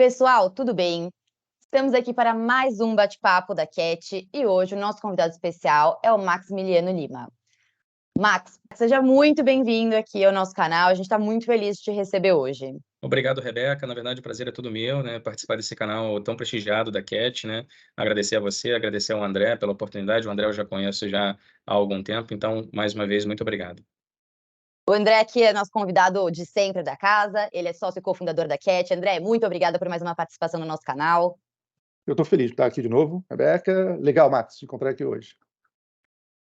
Pessoal, tudo bem? Estamos aqui para mais um bate-papo da CAT e hoje o nosso convidado especial é o Maximiliano Lima. Max, seja muito bem-vindo aqui ao nosso canal, a gente está muito feliz de te receber hoje. Obrigado, Rebeca. Na verdade, o prazer é todo meu, né? Participar desse canal tão prestigiado da CAT, né? Agradecer a você, agradecer ao André pela oportunidade. O André eu já conheço já há algum tempo, então, mais uma vez, muito obrigado. O André aqui é nosso convidado de sempre da casa, ele é sócio e cofundador da CAT. André, muito obrigada por mais uma participação no nosso canal. Eu estou feliz de estar aqui de novo, Rebeca. Legal, Max, te encontrar aqui hoje.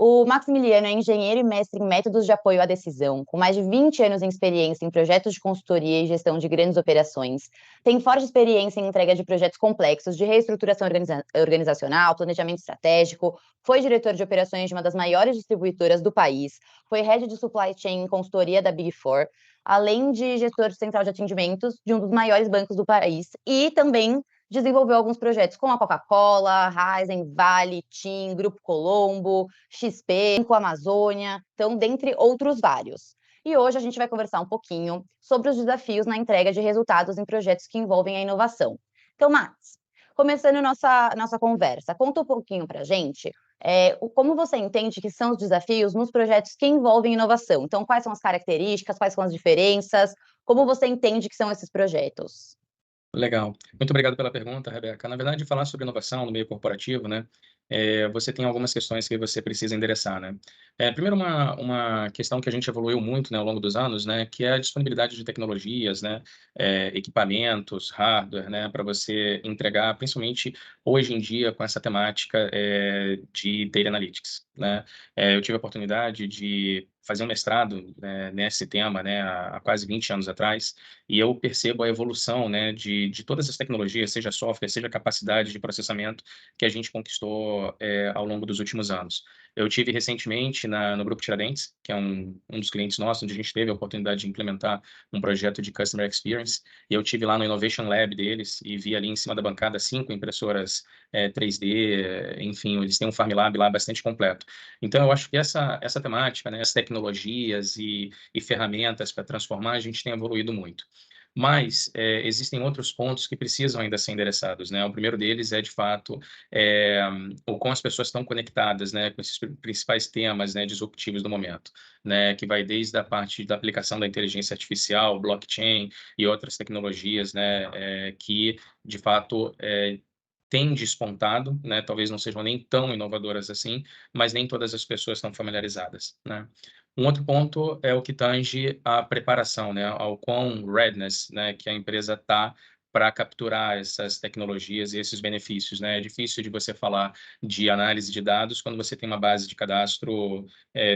O Maximiliano é engenheiro e mestre em métodos de apoio à decisão, com mais de 20 anos em experiência em projetos de consultoria e gestão de grandes operações. Tem forte experiência em entrega de projetos complexos de reestruturação organizacional, planejamento estratégico, foi diretor de operações de uma das maiores distribuidoras do país, foi head de supply chain em consultoria da Big Four, além de gestor central de atendimentos de um dos maiores bancos do país e também desenvolveu alguns projetos com a Coca-Cola, Raizen, Vale, TIM, Grupo Colombo, XP, com a Amazônia, então, dentre outros vários. E hoje a gente vai conversar um pouquinho sobre os desafios na entrega de resultados em projetos que envolvem a inovação. Então, Max, começando nossa conversa, conta um pouquinho para a gente como você entende que são os desafios nos projetos que envolvem inovação. Então, quais são as características, quais são as diferenças, como você entende que são esses projetos? Legal. Muito obrigado pela pergunta, Rebeca. Na verdade, falar sobre inovação no meio corporativo, né, você tem algumas questões que você precisa endereçar, né. Primeiro uma questão que a gente evoluiu muito, né, ao longo dos anos, né, que é a disponibilidade de tecnologias, né, equipamentos, hardware, né, para você entregar, principalmente hoje em dia com essa temática, de Data Analytics, né. Eu tive a oportunidade de fazer um mestrado, nesse tema, né, há quase 20 anos atrás, e eu percebo a evolução, né, de todas as tecnologias, seja software, seja capacidade de processamento, que a gente conquistou ao longo dos últimos anos. Eu tive recentemente no Grupo Tiradentes, que é um dos clientes nossos, onde a gente teve a oportunidade de implementar um projeto de Customer Experience, e eu tive lá no Innovation Lab deles e vi ali em cima da bancada 5 impressoras 3D, enfim, eles têm um Farm Lab lá bastante completo. Então, eu acho que essa temática, né, as tecnologias e ferramentas para transformar, a gente tem evoluído muito. Mas, existem outros pontos que precisam ainda ser endereçados, né. O primeiro deles é, de fato, eh, o como as pessoas estão conectadas, né, com esses principais temas, né, disruptivos do momento, né, que vai desde a parte da aplicação da inteligência artificial, blockchain e outras tecnologias, né, que, de fato, têm despontado, né, talvez não sejam nem tão inovadoras assim, mas nem todas as pessoas estão familiarizadas, né. Um outro ponto é o que tange à preparação, né, ao quão readiness, né, que a empresa está para capturar essas tecnologias e esses benefícios, né. É difícil de você falar de análise de dados quando você tem uma base de cadastro,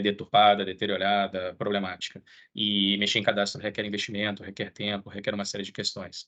deturpada, deteriorada, problemática. E mexer em cadastro requer investimento, requer tempo, requer uma série de questões.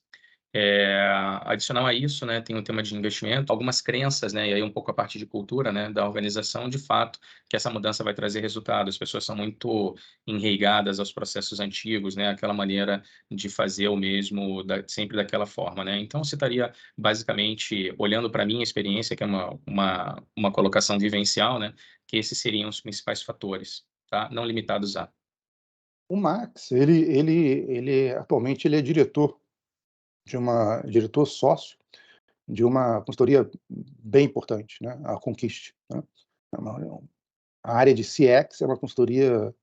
Adicional a isso, né, tem um tema de investimento, algumas crenças, né, e aí um pouco a parte de cultura, né, da organização, de fato, que essa mudança vai trazer resultado. As pessoas são muito enreigadas aos processos antigos, né, aquela maneira de fazer o mesmo sempre daquela forma, né. Então, você estaria basicamente olhando para a minha experiência, que é uma colocação vivencial, né, que esses seriam os principais fatores, tá, não limitados a. O Max, ele atualmente ele é diretor sócio de uma consultoria bem importante, né, a Conquiste, né. É uma A área de CX é uma consultoria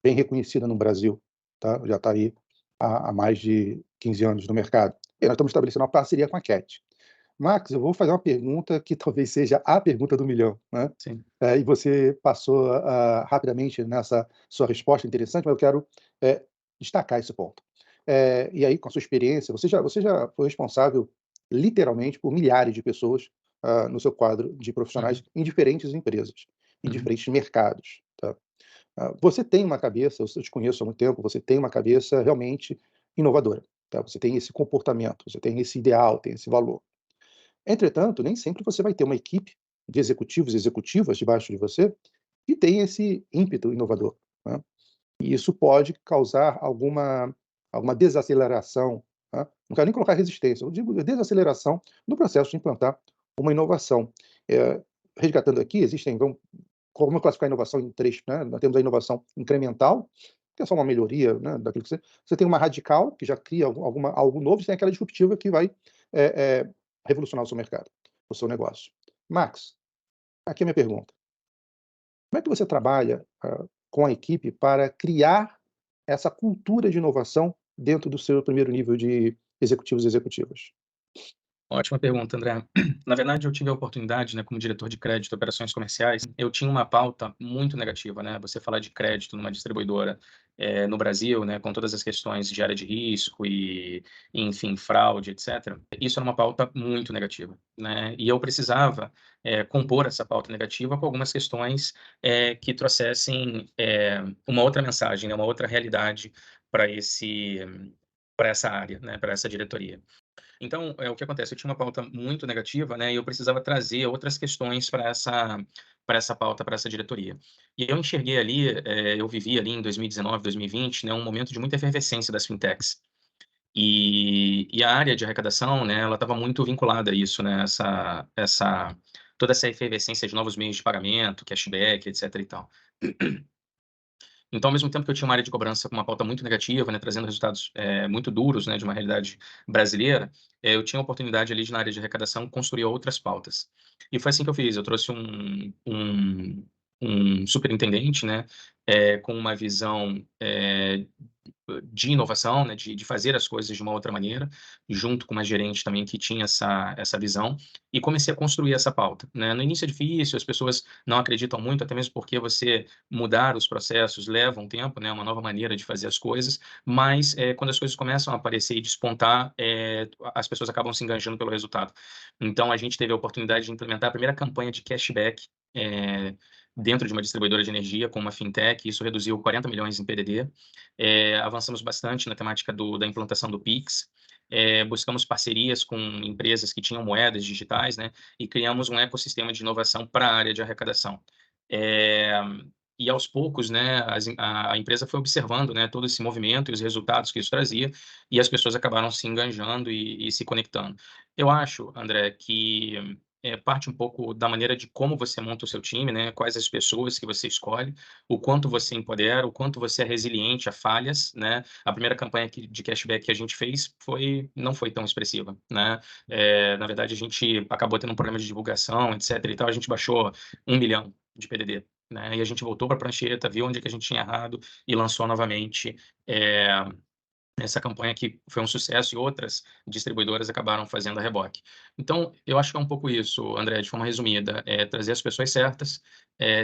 bem reconhecida no Brasil, tá, já está aí há mais de 15 anos no mercado. E nós estamos estabelecendo uma parceria com a CAT. Max, eu vou fazer uma pergunta que talvez seja a pergunta do milhão, né, Sim. e você passou, rapidamente nessa sua resposta interessante, mas eu quero, destacar esse ponto. E aí, com a sua experiência, você já foi responsável, literalmente, por milhares de pessoas, no seu quadro de profissionais Uhum, em diferentes empresas, em uhum. diferentes mercados, tá. Você tem uma cabeça, eu te conheço há muito tempo, você tem uma cabeça realmente inovadora, tá. Você tem esse comportamento, você tem esse ideal, tem esse valor. Entretanto, nem sempre você vai ter uma equipe de executivos e executivas debaixo de você que tem esse ímpeto inovador, né. E isso pode causar alguma desaceleração, tá. Não quero nem colocar resistência, eu digo desaceleração no processo de implantar uma inovação. Eh, Resgatando aqui, como classificar a inovação em 3, né, nós temos a inovação incremental, que é só uma melhoria, né, daquilo que você tem uma radical, que já cria algo novo, e tem aquela disruptiva que vai revolucionar o seu mercado, o seu negócio. Max, aqui é a minha pergunta. Como é que você trabalha, com a equipe para criar essa cultura de inovação dentro do seu primeiro nível de executivos e executivas? Ótima pergunta, André. Na verdade, eu tive a oportunidade, né, como diretor de crédito e operações comerciais, eu tinha uma pauta muito negativa, né? Você falar de crédito numa distribuidora, no Brasil, né, com todas as questões de área de risco e, enfim, fraude, etc. Isso era uma pauta muito negativa, né? E eu precisava, compor essa pauta negativa com algumas questões, que trouxessem, uma outra mensagem, né, uma outra realidade para para essa área, né, para essa diretoria. Então, o que acontece, eu tinha uma pauta muito negativa, né, e eu precisava trazer outras questões para essa pauta, para essa diretoria. E eu enxerguei ali, eu vivi ali em 2019, 2020, né, um momento de muita efervescência das fintechs. E a área de arrecadação, né, ela estava muito vinculada a isso, né, toda essa efervescência de novos meios de pagamento, cashback, etc e tal. Então, ao mesmo tempo que eu tinha uma área de cobrança com uma pauta muito negativa, né, trazendo resultados, muito duros, né, de uma realidade brasileira, eu tinha a oportunidade ali de, na área de arrecadação, construir outras pautas. E foi assim que eu fiz, eu trouxe um superintendente, né, com uma visão, de inovação, né, de fazer as coisas de uma outra maneira, junto com uma gerente também que tinha essa visão, e comecei a construir essa pauta, né. No início é difícil, as pessoas não acreditam muito, até mesmo porque você mudar os processos leva um tempo, né, uma nova maneira de fazer as coisas, mas, quando as coisas começam a aparecer e despontar, as pessoas acabam se enganjando pelo resultado. Então a gente teve a oportunidade de implementar a primeira campanha de cashback, dentro de uma distribuidora de energia com uma fintech, isso reduziu 40 milhões em PDD. Avançamos bastante na temática da implantação do Pix, buscamos parcerias com empresas que tinham moedas digitais, né, e criamos um ecossistema de inovação para a área de arrecadação. Eh, e aos poucos, né, a empresa foi observando, né, todo esse movimento e os resultados que isso trazia, e as pessoas acabaram se enganjando e se conectando. Eu acho, André, que parte um pouco da maneira de como você monta o seu time, né, quais as pessoas que você escolhe, o quanto você empodera, o quanto você é resiliente a falhas, né. A primeira campanha de cashback que a gente fez não foi tão expressiva, né. Na verdade, a gente acabou tendo um problema de divulgação, etc e tal, a gente baixou 1 milhão de PDD, né, e a gente voltou para a prancheta, viu onde é que a gente tinha errado e lançou novamente, essa campanha que foi um sucesso e outras distribuidoras acabaram fazendo a reboque. Então, eu acho que é um pouco isso, André, de forma resumida, trazer as pessoas certas,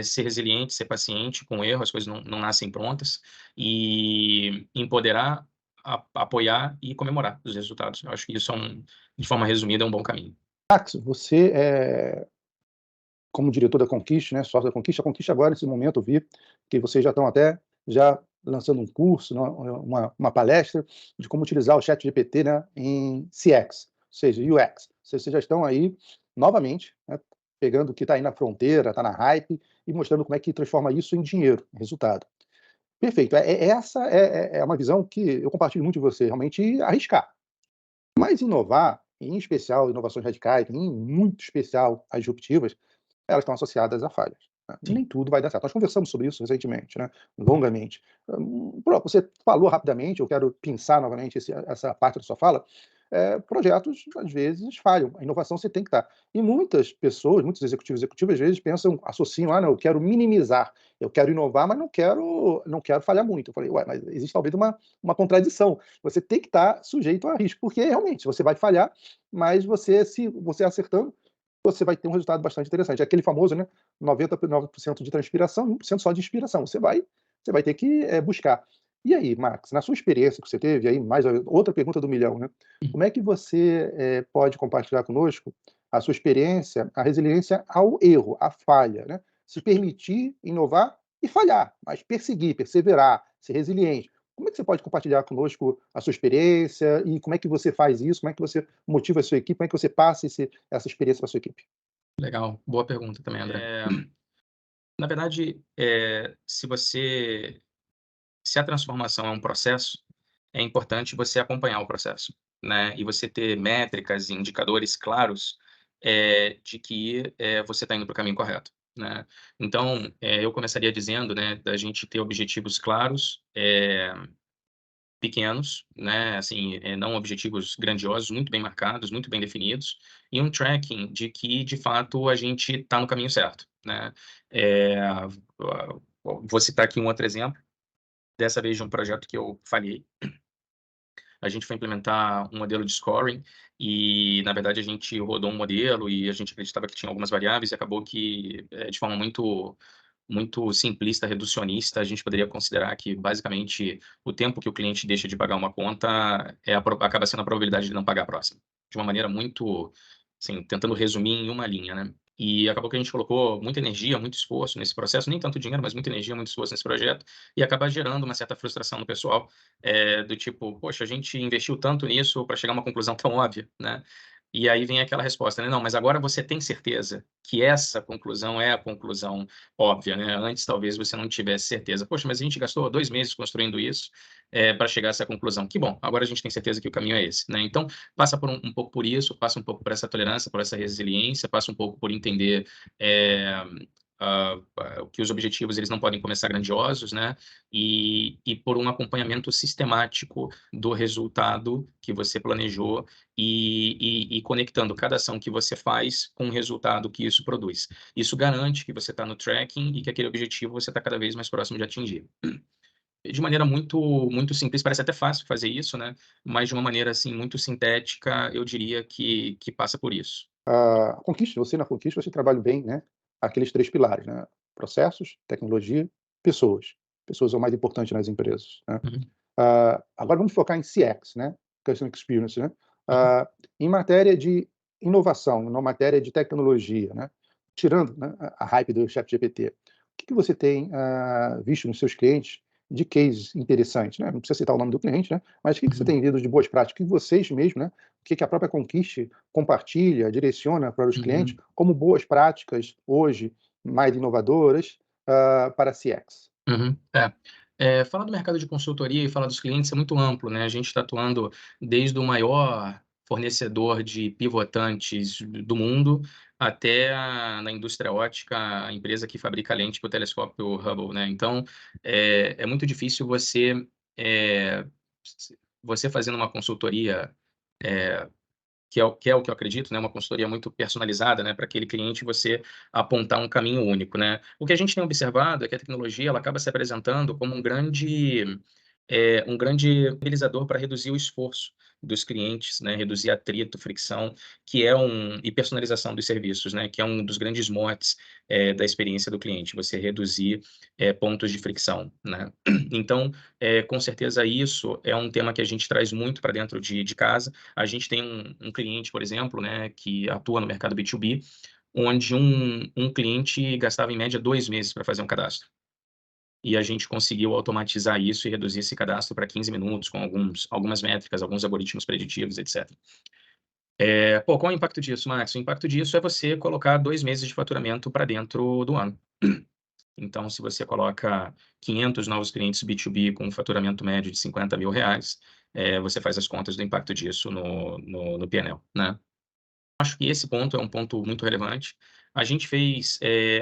ser resiliente, ser paciente com o erro, as coisas não nascem prontas, e empoderar, apoiar e comemorar os resultados. Eu acho que isso de forma resumida, é um bom caminho. Max, você, como diretor da Conquiste, né, sócio da Conquiste, a Conquiste agora, nesse momento, eu vi que vocês já estão até já lançando um curso, né, uma palestra de como utilizar o ChatGPT, né, em CX, ou seja, UX. Vocês já estão aí, novamente, né, pegando o que está aí na fronteira, está na hype, e mostrando como é que transforma isso em dinheiro, em resultado. Perfeito. Essa é uma visão que eu compartilho muito de você, realmente arriscar. Mas inovar, em especial inovações radicais, em muito especial as disruptivas, elas estão associadas a falhas, né. Sim. Nem tudo vai dar certo. Nós conversamos sobre isso recentemente, né, longamente. Pronto, você falou rapidamente, eu quero pensar novamente essa parte da sua fala, projetos, às vezes, falham. A inovação você tem que estar. E muitas pessoas, muitos executivos e executivas, às vezes, pensam, associam: "Ah, não, eu quero minimizar, eu quero inovar, mas não quero falhar muito". Eu falei: "Ué, mas existe talvez uma contradição. Você tem que estar sujeito a risco, porque realmente você vai falhar, mas se você acertando, você vai ter um resultado bastante interessante". É aquele famoso, né, 99% de transpiração e 1% só de inspiração. Você vai ter que, buscar. E aí, Max, na sua experiência que você teve, aí mais outra pergunta do milhão, né, como é que você, pode compartilhar conosco a sua experiência, a resiliência ao erro, à falha, né? Se permitir inovar e falhar, mas perseguir, perseverar, ser resiliente. Como é que você pode compartilhar conosco a sua experiência e como é que você faz isso? Como é que você motiva a sua equipe? Como é que você passa essa experiência para a sua equipe? Legal, boa pergunta também, André. Na verdade, se a transformação é um processo, é importante você acompanhar o processo, né, e você ter métricas e indicadores claros, de que, você está indo para o caminho correto, né. Então, eu começaria dizendo, né, da gente ter objetivos claros, pequenos, né, assim, não objetivos grandiosos, muito bem marcados, muito bem definidos, e um tracking de que, de fato, a gente está no caminho certo, né. Vou citar aqui um outro exemplo, dessa vez de um projeto que eu falhei. A gente foi implementar um modelo de scoring e, na verdade, a gente rodou um modelo e a gente acreditava que tinha algumas variáveis e acabou que, de forma muito simplista, reducionista, a gente poderia considerar que, basicamente, o tempo que o cliente deixa de pagar uma conta acaba sendo a probabilidade de não pagar a próxima. De uma maneira muito, assim, tentando resumir em uma linha, né. E acabou que a gente colocou muita energia, muito esforço nesse processo, nem tanto dinheiro, mas muita energia, muito esforço nesse projeto, e acaba gerando uma certa frustração no pessoal, do tipo: "Poxa, a gente investiu tanto nisso para chegar a uma conclusão tão óbvia", né. E aí vem aquela resposta, né: "Não, mas agora você tem certeza que essa conclusão é a conclusão óbvia, né, antes talvez você não tivesse certeza. Poxa, mas a gente gastou 2 meses construindo isso, para chegar a essa conclusão. Que bom, agora a gente tem certeza que o caminho é esse, né. Então, passa por um pouco por isso, passa um pouco por essa tolerância, por essa resiliência, passa um pouco por entender, eh, que os objetivos eles não podem começar grandiosos, né, e por um acompanhamento sistemático do resultado que você planejou e conectando cada ação que você faz com o resultado que isso produz. Isso garante que você está no tracking e que aquele objetivo você está cada vez mais próximo de atingir. De maneira muito simples, parece até fácil fazer isso, né, mas de uma maneira, assim, muito sintética, eu diria que passa por isso. A Conquista, você na Conquista, você trabalha bem, né, aqueles 3 pilares, né, processos, tecnologia, pessoas. Pessoas é o mais importante nas empresas, né. Uhum, Agora vamos focar em CX, né, Customer Experience, né. uhum, Em matéria de inovação, na matéria de tecnologia, né, tirando, né, a hype do ChatGPT, o que você tem, visto nos seus clientes de cases interessantes, né? Não precisa citar o nome do cliente, né, mas o que você uhum, tem visto de boas práticas, que vocês mesmos, né, o que a própria Conquiste compartilha, direciona para os clientes uhum, como boas práticas hoje mais inovadoras, para CX? uhum. Falar do mercado de consultoria e falar dos clientes é muito amplo, né, a gente está atuando desde o maior fornecedor de pivotantes do mundo, até na indústria ótica, a empresa que fabrica lente para o telescópio Hubble, né. Então, é muito difícil eh, você fazendo uma consultoria, eh que é o que eu acredito, né, uma consultoria muito personalizada, né, para aquele cliente você apontar um caminho único, né. O que a gente tem observado é que a tecnologia ela acaba se apresentando como um grande mobilizador para reduzir o esforço dos clientes, né, reduzir atrito, fricção, e personalização dos serviços, né, que é um dos grandes motes, da experiência do cliente, você reduzir, pontos de fricção, né. Então, com certeza isso é um tema que a gente traz muito para dentro de casa. A gente tem um cliente, por exemplo, né, que atua no mercado B2B, onde um cliente gastava em média 2 meses para fazer um cadastro. E a gente conseguiu automatizar isso e reduzir esse cadastro para 15 minutos com algumas métricas, alguns algoritmos preditivos, etcétera. Qual é o impacto disso, Max? O impacto disso é você colocar 2 meses de faturamento para dentro do ano. Então, se você coloca 500 novos clientes B2B com um faturamento médio de R$ 50.000, você faz as contas do impacto disso no P&L, né. Acho que esse ponto é um ponto muito relevante. A gente fez,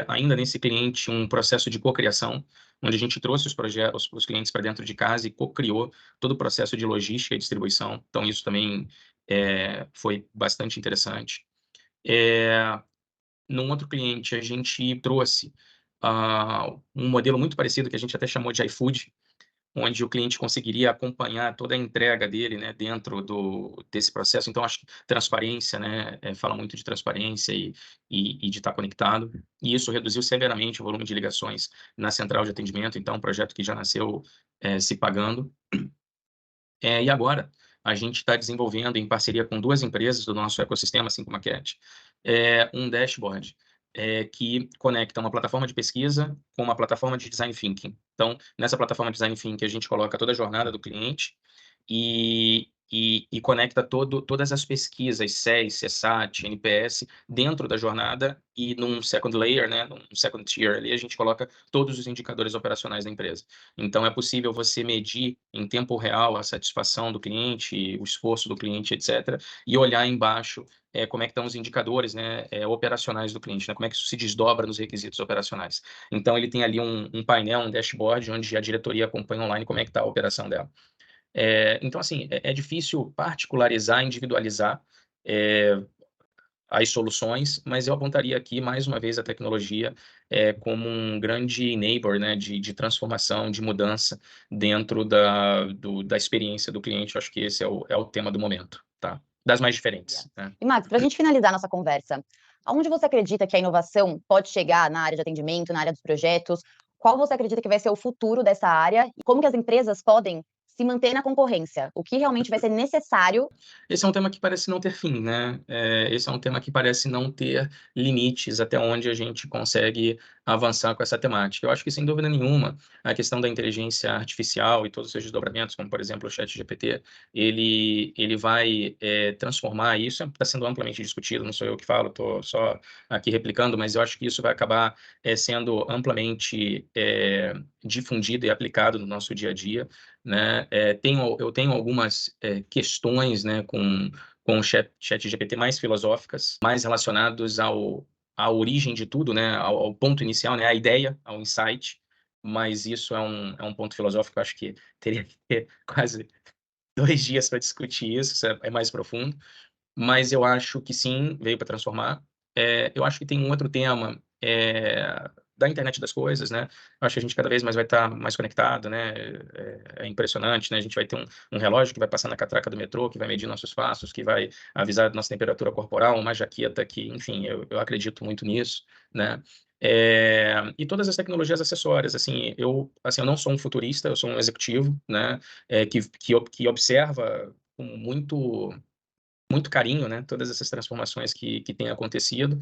ainda nesse cliente, um processo de cocriação, onde a gente trouxe os clientes para dentro de casa e cocriou todo o processo de logística e distribuição. Então isso também, foi bastante interessante. Eh, Num outro cliente, a gente trouxe, um modelo muito parecido que a gente até chamou de iFood, onde o cliente conseguiria acompanhar toda a entrega dele, né, dentro desse processo. Então acho que transparência, né, fala muito de transparência e de estar conectado, e isso reduziu severamente o volume de ligações na central de atendimento, então é um projeto que já nasceu, se pagando. E agora a gente está desenvolvendo em parceria com 2 empresas do nosso ecossistema, assim como a Cat, um dashboard, que conecta uma plataforma de pesquisa com uma plataforma de design thinking. Então, nessa plataforma de design thinking, a gente coloca toda a jornada do cliente e conecta todas as pesquisas, SES, CSAT, NPS, dentro da jornada e num second layer, né, num second tier ali, a gente coloca todos os indicadores operacionais da empresa. Então é possível você medir em tempo real a satisfação do cliente, o esforço do cliente, etcétera, e olhar embaixo, como é que estão os indicadores, né, operacionais do cliente, né, como é que isso se desdobra nos requisitos operacionais. Então ele tem ali um painel, um dashboard, onde a diretoria acompanha online como é que está a operação dela. Então, assim, é difícil particularizar, individualizar as soluções, mas eu apontaria aqui, mais uma vez, a tecnologia como um grande enabler, né, de transformação, de mudança dentro da experiência do cliente. Eu acho que esse é o tema do momento, tá? Das mais diferentes, né? E, Max, para a gente finalizar nossa conversa, aonde você acredita que a inovação pode chegar na área de atendimento, na área dos projetos? Qual você acredita que vai ser o futuro dessa área? E como que as empresas podem se manter na concorrência? O que realmente vai ser necessário? Esse é um tema que parece não ter fim, né? Esse é um tema que parece não ter limites até onde a gente consegue avançar com essa temática. Eu acho que, sem dúvida nenhuma, a questão da inteligência artificial e todos os seus desdobramentos, como, por exemplo, o ChatGPT, ele vai transformar isso, está sendo amplamente discutido, não sou eu que falo, estou só aqui replicando, mas eu acho que isso vai acabar sendo amplamente difundido e aplicado no nosso dia a dia, né? Eu tenho algumas questões, né, com o ChatGPT mais filosóficas, mais relacionados à origem de tudo, né, ao ponto inicial, né, à ideia, ao insight, mas isso é um ponto filosófico, eu acho que teria que ter quase 2 dias para discutir isso é mais profundo, mas eu acho que sim, veio para transformar. Eu acho que tem um outro tema da internet das coisas, né? Eu acho que a gente cada vez mais vai estar mais conectado, né? É impressionante, né? A gente vai ter um relógio que vai passar na catraca do metrô, que vai medir nossos passos, que vai avisar nossa temperatura corporal, uma jaqueta que, enfim, eu acredito muito nisso, né? E todas as tecnologias acessórias, assim, eu não sou um futurista, eu sou um executivo, né? Que observa com muito carinho, né, todas essas transformações que têm acontecido,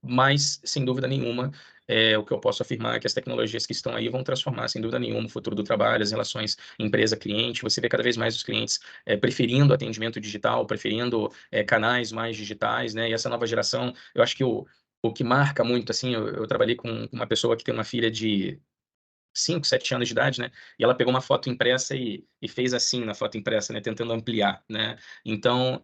mas, sem dúvida nenhuma, o que eu posso afirmar é que as tecnologias que estão aí vão transformar, sem dúvida nenhuma, o futuro do trabalho, as relações empresa-cliente. Você vê cada vez mais os clientes preferindo atendimento digital, preferindo canais mais digitais, né, e essa nova geração, eu acho que o que marca muito, assim, eu trabalhei com uma pessoa que tem uma filha de 5, 7 anos de idade, né? E ela pegou uma foto impressa e fez assim na foto impressa, né? Tentando ampliar, né? Então,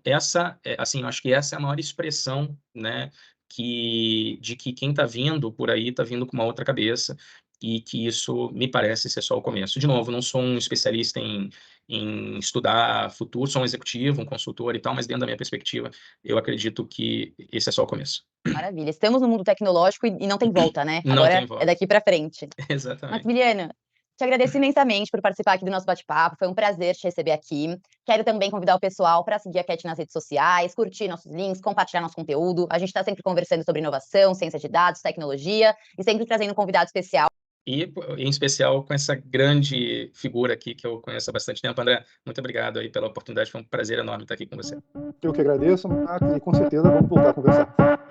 assim, eu acho que essa é a maior expressão, né? De que quem está vindo por aí está vindo com uma outra cabeça e que isso me parece ser só o começo. De novo, não sou um especialista em estudar futuro, sou um executivo, um consultor e tal, mas dentro da minha perspectiva, eu acredito que esse é só o começo. Maravilha. Estamos no mundo tecnológico e não tem volta, né? Não Agora tem é volta. daqui para frente. Exatamente. Maximiliano, te agradeço imensamente por participar aqui do nosso bate-papo. Foi um prazer te receber aqui. Quero também convidar o pessoal para seguir a Cat nas redes sociais, curtir nossos links, compartilhar nosso conteúdo. A gente está sempre conversando sobre inovação, ciência de dados, tecnologia e sempre trazendo um convidado especial. E, em especial, com essa grande figura aqui que eu conheço há bastante tempo. André, muito obrigado aí pela oportunidade. Foi um prazer enorme estar aqui com você. Eu que agradeço, Max, e com certeza vamos voltar a conversar.